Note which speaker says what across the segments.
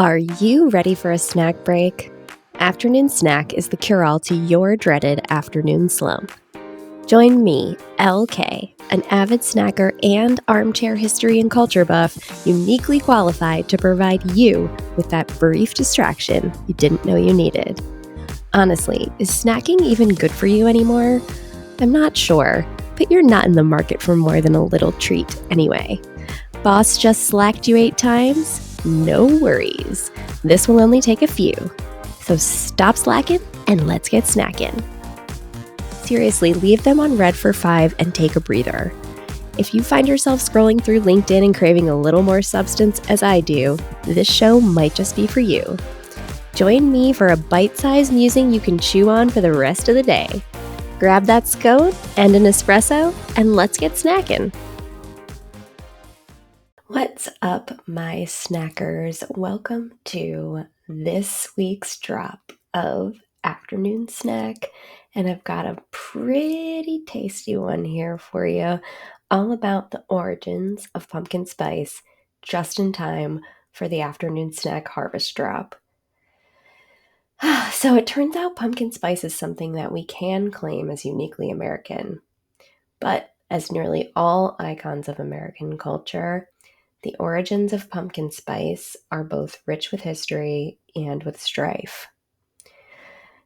Speaker 1: Are you ready for a snack break? Afternoon Snack is the cure-all to your dreaded afternoon slump. Join me, LK, an avid snacker and armchair history and culture buff, uniquely qualified to provide you with that brief distraction you didn't know you needed. Honestly, is snacking even good for you anymore? I'm not sure, but you're not in the market for more than a little treat anyway. Boss just slacked you 8 times? No worries. This will only take a few. So stop slacking and let's get snacking. Seriously, leave them on red for 5 and take a breather. If you find yourself scrolling through LinkedIn and craving a little more substance as I do, this show might just be for you. Join me for a bite-sized musing you can chew on for the rest of the day. Grab that scone and an espresso and let's get snacking. What's up, my snackers? Welcome to this week's drop of Afternoon Snack, and I've got a pretty tasty one here for you, all about the origins of pumpkin spice, just in time for the Afternoon Snack harvest drop. So it turns out pumpkin spice is something that we can claim as uniquely American, but as nearly all icons of American culture, the origins of pumpkin spice are both rich with history and with strife.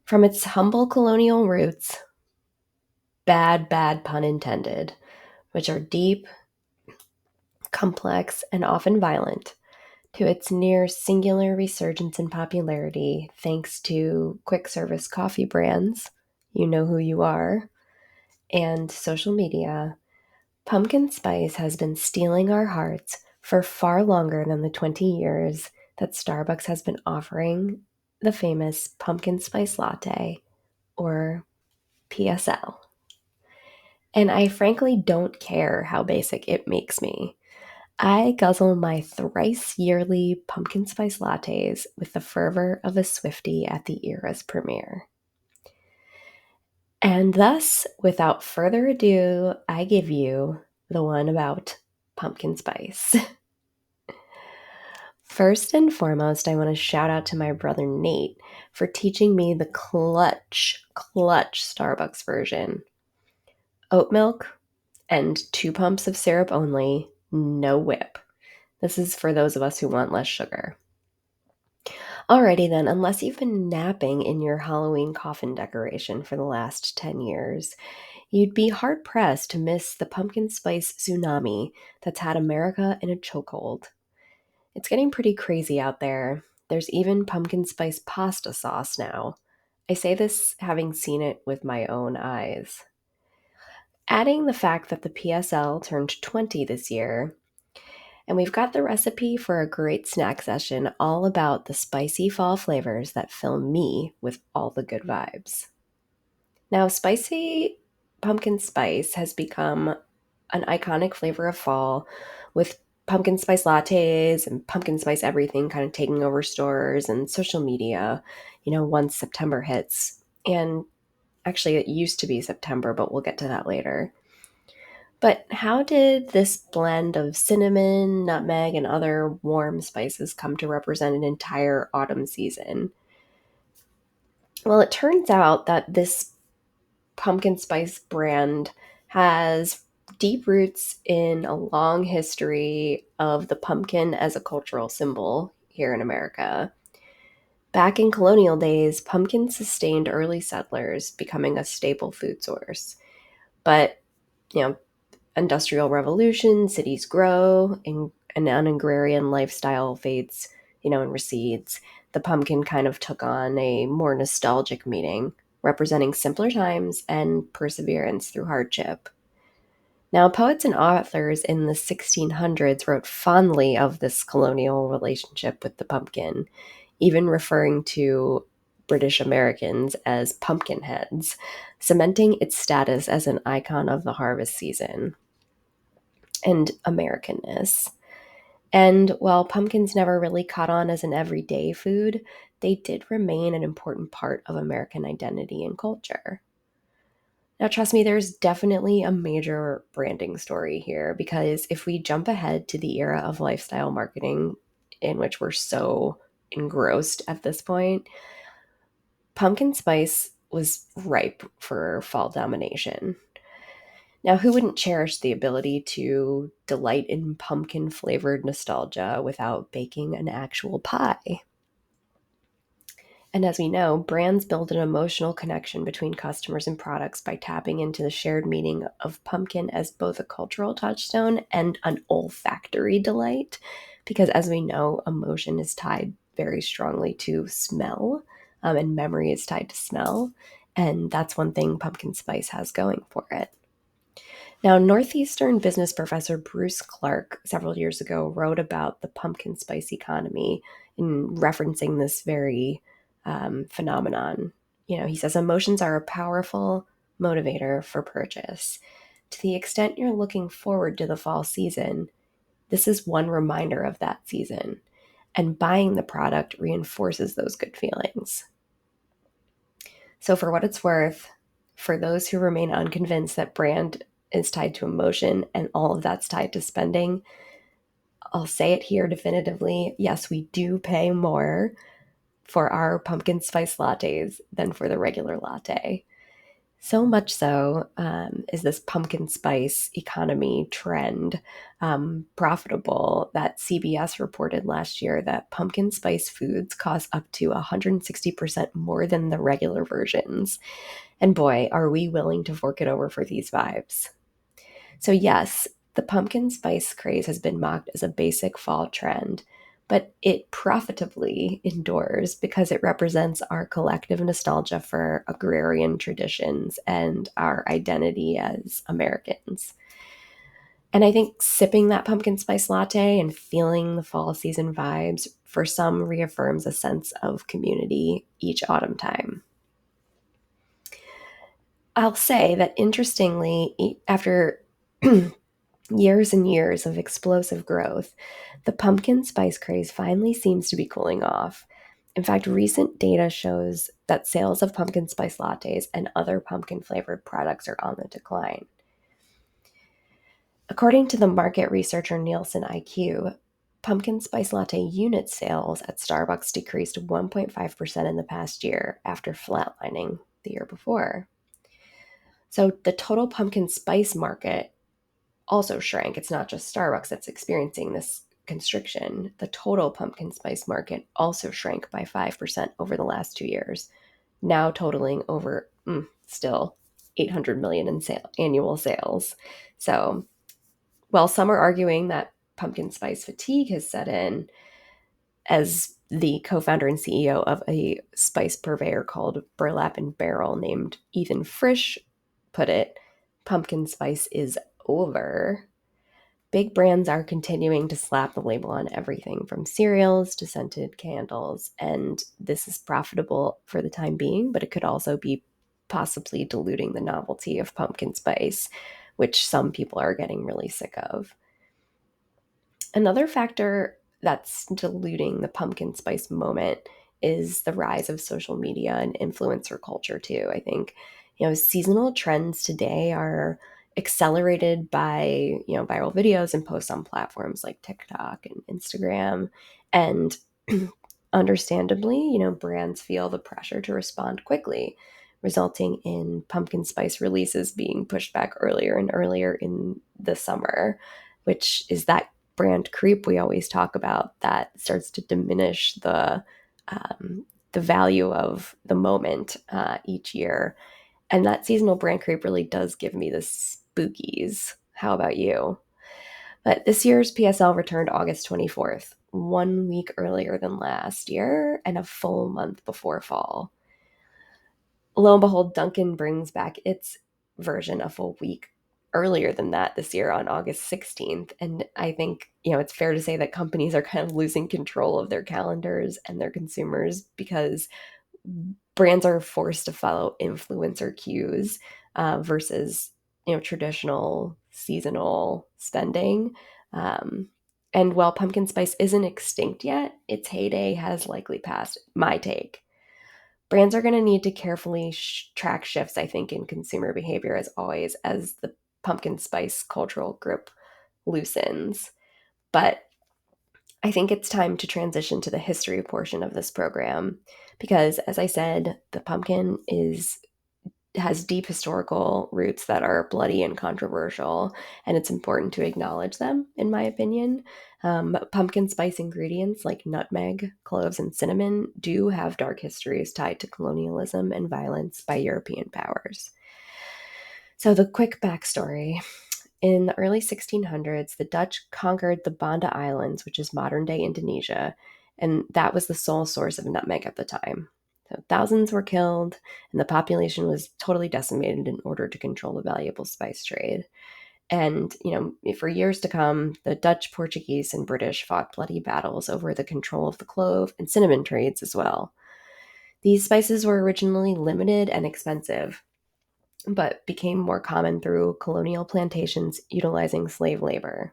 Speaker 1: From its humble colonial roots, bad pun intended, which are deep, complex, and often violent, to its near singular resurgence in popularity thanks to quick service coffee brands, you know who you are, and social media, pumpkin spice has been stealing our hearts for far longer than the 20 years that Starbucks has been offering the famous pumpkin spice latte, or PSL. And I frankly don't care how basic it makes me. I guzzle my thrice yearly pumpkin spice lattes with the fervor of a Swiftie at the era's premiere. And thus, without further ado, I give you the one about pumpkin spice. First and foremost, I want to shout out to my brother Nate for teaching me the clutch Starbucks version. Oat milk and 2 pumps of syrup only, no whip. This is for those of us who want less sugar. Alrighty then, unless you've been napping in your Halloween coffin decoration for the last 10 years, you'd be hard-pressed to miss the pumpkin spice tsunami that's had America in a chokehold. It's getting pretty crazy out there. There's even pumpkin spice pasta sauce now. I say this having seen it with my own eyes. Adding the fact that the PSL turned 20 this year, and we've got the recipe for a great snack session all about the spicy fall flavors that fill me with all the good vibes. Now, spicy pumpkin spice has become an iconic flavor of fall, with pumpkin spice lattes and pumpkin spice everything kind of taking over stores and social media, once September hits. And actually, it used to be September, but we'll get to that later. But how did this blend of cinnamon, nutmeg, and other warm spices come to represent an entire autumn season? Well, it turns out that this pumpkin spice brand has deep roots in a long history of the pumpkin as a cultural symbol here in America. Back in colonial days, pumpkins sustained early settlers, becoming a staple food source. But, industrial revolution, cities grow, and an agrarian lifestyle fades, and recedes. The pumpkin kind of took on a more nostalgic meaning, representing simpler times and perseverance through hardship. Now, poets and authors in the 1600s wrote fondly of this colonial relationship with the pumpkin, even referring to British Americans as pumpkinheads, cementing its status as an icon of the harvest season and Americanness. And while pumpkins never really caught on as an everyday food, they did remain an important part of American identity and culture. Now, trust me, there's definitely a major branding story here, because if we jump ahead to the era of lifestyle marketing, in which we're so engrossed at this point, pumpkin spice was ripe for fall domination. Now, who wouldn't cherish the ability to delight in pumpkin flavored nostalgia without baking an actual pie? And as we know, brands build an emotional connection between customers and products by tapping into the shared meaning of pumpkin as both a cultural touchstone and an olfactory delight. Because as we know, emotion is tied very strongly to smell, and memory is tied to smell. And that's one thing pumpkin spice has going for it. Now, Northeastern business professor Bruce Clark several years ago wrote about the pumpkin spice economy in referencing this very phenomenon. He says emotions are a powerful motivator for purchase. To the extent you're looking forward to the fall season, this is one reminder of that season, and buying the product reinforces those good feelings. So, for what it's worth, for those who remain unconvinced that brand is tied to emotion and all of that's tied to spending, I'll say it here definitively. Yes, we do pay more for our pumpkin spice lattes than for the regular latte. So much so is this pumpkin spice economy trend profitable that CBS reported last year that pumpkin spice foods cost up to 160% more than the regular versions. And boy, are we willing to fork it over for these vibes. So, yes, the pumpkin spice craze has been mocked as a basic fall trend, but it profitably endures because it represents our collective nostalgia for agrarian traditions and our identity as Americans. And I think sipping that pumpkin spice latte and feeling the fall season vibes for some reaffirms a sense of community each autumn time. I'll say that interestingly, after years and years of explosive growth, the pumpkin spice craze finally seems to be cooling off. In fact, recent data shows that sales of pumpkin spice lattes and other pumpkin flavored products are on the decline. According to the market researcher Nielsen IQ, pumpkin spice latte unit sales at Starbucks decreased 1.5% in the past year after flatlining the year before. So the total pumpkin spice market also shrank. It's not just Starbucks that's experiencing this constriction. The total pumpkin spice market also shrank by 5% over the last 2 years, now totaling over still 800 million in annual sales. So while some are arguing that pumpkin spice fatigue has set in, as the co-founder and CEO of a spice purveyor called Burlap and Barrel named Ethan Frisch put it, pumpkin spice is over. Big brands are continuing to slap the label on everything from cereals to scented candles, and this is profitable for the time being, but it could also be possibly diluting the novelty of pumpkin spice, which some people are getting really sick of. Another factor that's diluting the pumpkin spice moment is the rise of social media and influencer culture too. I think, seasonal trends today are accelerated by, viral videos and posts on platforms like TikTok and Instagram. And understandably, brands feel the pressure to respond quickly, resulting in pumpkin spice releases being pushed back earlier and earlier in the summer, which is that brand creep we always talk about that starts to diminish the value of the moment each year. And that seasonal brand creep really does give me the spookies. How about you? But this year's PSL returned August 24th, 1 week earlier than last year and a full month before fall. Lo and behold, Dunkin' brings back its version a full week earlier than that this year on August 16th. And I think, it's fair to say that companies are kind of losing control of their calendars and their consumers because brands are forced to follow influencer cues versus, traditional seasonal spending. And while pumpkin spice isn't extinct yet, its heyday has likely passed, my take. Brands are going to need to carefully track shifts, I think, in consumer behavior as always, as the pumpkin spice cultural grip loosens. But I think it's time to transition to the history portion of this program because, as I said, the pumpkin has deep historical roots that are bloody and controversial, and it's important to acknowledge them, in my opinion. Pumpkin spice ingredients like nutmeg, cloves, and cinnamon do have dark histories tied to colonialism and violence by European powers. So, the quick backstory. In the early 1600s, the Dutch conquered the Banda Islands, which is modern day Indonesia, and that was the sole source of nutmeg at the time. So thousands were killed, and the population was totally decimated in order to control the valuable spice trade. And, for years to come, the Dutch, Portuguese, and British fought bloody battles over the control of the clove and cinnamon trades as well. These spices were originally limited and expensive, but became more common through colonial plantations utilizing slave labor.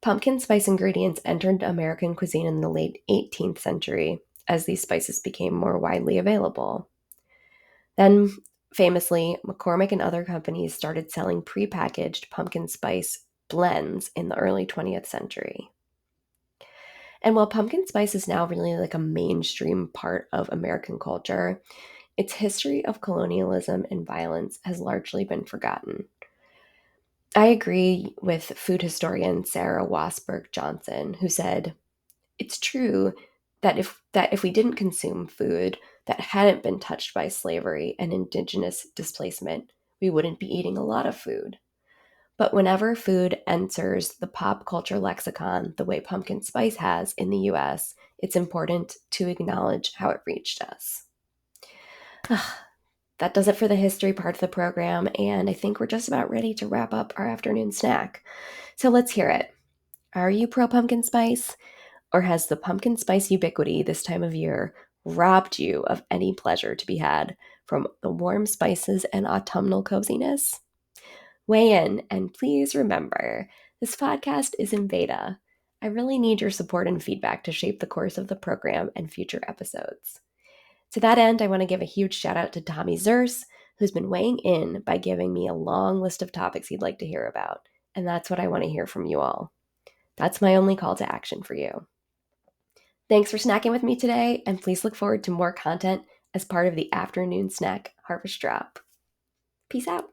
Speaker 1: Pumpkin spice ingredients entered American cuisine in the late 18th century as these spices became more widely available. Then, famously, McCormick and other companies started selling prepackaged pumpkin spice blends in the early 20th century. And while pumpkin spice is now really like a mainstream part of American culture, its history of colonialism and violence has largely been forgotten. I agree with food historian Sarah Wasberg Johnson, who said, "It's true that if we didn't consume food that hadn't been touched by slavery and indigenous displacement, we wouldn't be eating a lot of food. But whenever food enters the pop culture lexicon the way pumpkin spice has in the US, it's important to acknowledge how it reached us." That does it for the history part of the program, and I think we're just about ready to wrap up our afternoon snack. So let's hear it. Are you pro pumpkin spice? Or has the pumpkin spice ubiquity this time of year robbed you of any pleasure to be had from the warm spices and autumnal coziness? Weigh in, and please remember, this podcast is in beta. I really need your support and feedback to shape the course of the program and future episodes. To that end, I want to give a huge shout out to Tommy Zers, who's been weighing in by giving me a long list of topics he'd like to hear about. And that's what I want to hear from you all. That's my only call to action for you. Thanks for snacking with me today, and please look forward to more content as part of the afternoon snack harvest drop. Peace out.